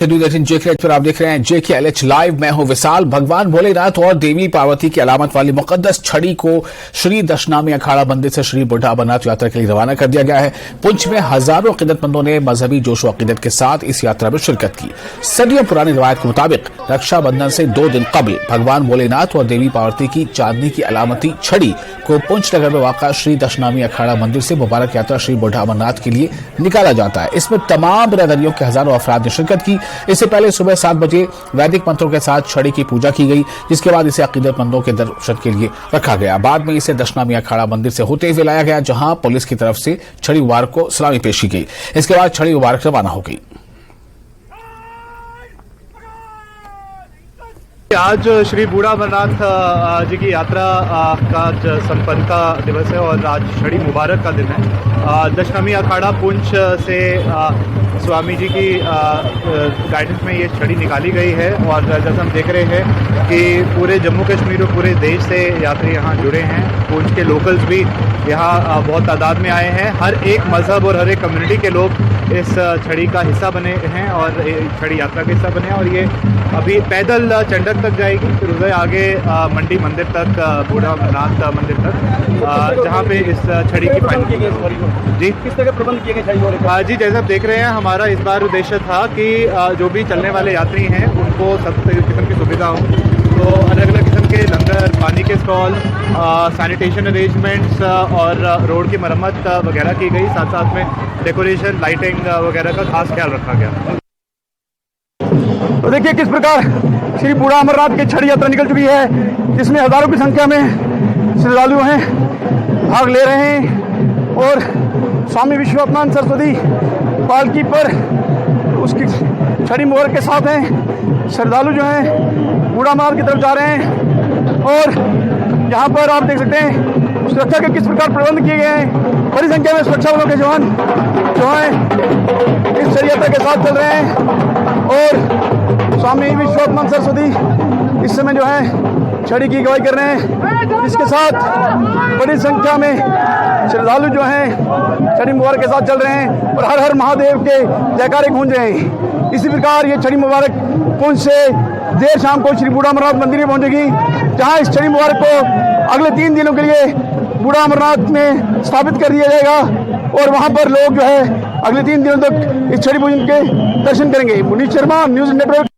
जेके पर आप देख रहे हैं JKLH लाइव। मैं हूं विशाल। भगवान भोलेनाथ और देवी पार्वती की अलामत वाली मुकद्दस छड़ी को श्री दशनामी अखाड़ा मंदिर से श्री बुढ़ा अमरनाथ यात्रा के लिए रवाना कर दिया गया है। पुंछ में हजारों अकीदतमंदों ने मजहबी जोश व अकीदत के साथ इस यात्रा में शिरकत की। सदियों पुरानी रवायत के मुताबिक रक्षाबंधन से 2 दिन कबल भगवान भोलेनाथ और देवी पार्वती की चांदनी की अलामती छड़ी को पुंछ नगर में वाक़ा श्री दशनामी अखाड़ा मंदिर से मुबारक यात्रा श्री बुढ़ा अमरनाथ के लिए निकाला जाता है। इसमें तमाम बिरादरियों के हजारों अफराद ने शिरकत की। इससे पहले सुबह 7 बजे वैदिक मंत्रों के साथ छड़ी की पूजा की गई, जिसके बाद इसे अकीदतमंदों के दर्शन के लिए रखा गया। बाद में इसे दशनामी अखाड़ा मंदिर से होते हुए लाया गया, जहां पुलिस की तरफ से छड़ी मुबारक को सलामी पेश की गई। इसके बाद छड़ी मुबारक रवाना हो गई। आज श्री बूढ़ा अमरनाथ जी की यात्रा का संपन्नता दिवस है और आज छड़ी मुबारक का दिन है। दशनामी अखाड़ा पुंछ से स्वामी जी की गाइडेंस में ये छड़ी निकाली गई है और जैसा हम देख रहे हैं कि पूरे जम्मू कश्मीर और पूरे देश से यात्री यहाँ जुड़े हैं। पुंछ के लोकल्स भी यहाँ बहुत तादाद में आए हैं। हर एक मजहब और हर एक कम्युनिटी के लोग इस छड़ी का हिस्सा बने हैं और छड़ी यात्रा का हिस्सा बने हैं और ये अभी पैदल चंडक तक जाएगी, फिर उधर आगे मंडी मंदिर तक, बूढ़ा अमरनाथ मंदिर तक, जहाँ पे इस छड़ी की जी किस तरह प्रबंध किए गए जी जैसे आप देख रहे हैं, हमारा इस बार उद्देश्य था कि जो भी चलने वाले यात्री हैं उनको सब किस्म की सुविधा हो। तो अलग अलग किस्म के लंगर, पानी के स्टॉल, सैनिटेशन अरेंजमेंट्स और रोड की मरम्मत वगैरह की गई। साथ साथ में डेकोरेशन, लाइटिंग वगैरह का खास ख्याल रखा गया। तो देखिए किस प्रकार श्री बूढ़ा अमरनाथ की छड़ी यात्रा निकल चुकी है, जिसमें हजारों की संख्या में श्रद्धालु हैं, भाग ले रहे हैं और स्वामी विश्वनाथ सरस्वती पालकी पर उसकी छड़ी मुबारक के साथ हैं। श्रद्धालु जो हैं बूढ़ा अमरनाथ की तरफ जा रहे हैं और यहाँ पर आप देख सकते हैं सुरक्षा के किस प्रकार प्रबंध किए गए हैं। बड़ी संख्या में सुरक्षा बलों के जवान जो हैं इस छड़ी यात्रा के साथ चल रहे हैं और स्वामी विश्वनाथ सरस्वती इस समय जो है छड़ी की अगुवाई कर रहे हैं। इसके साथ बड़ी संख्या में श्रद्धालु जो हैं छड़ी मुबारक के साथ चल रहे हैं और हर हर महादेव के जयकारे गूंज रहे हैं। इसी प्रकार ये छड़ी मुबारक पुंछ से देर शाम को श्री बूढ़ा अमरनाथ मंदिर में पहुंचेगी, जहां इस छड़ी मुबारक को अगले 3 दिनों के लिए बूढ़ा अमरनाथ में स्थापित कर दिया जाएगा और वहां पर लोग जो है अगले 3 दिनों तक इस छड़ी पूजन के दर्शन करेंगे। Munish Sharma, news network.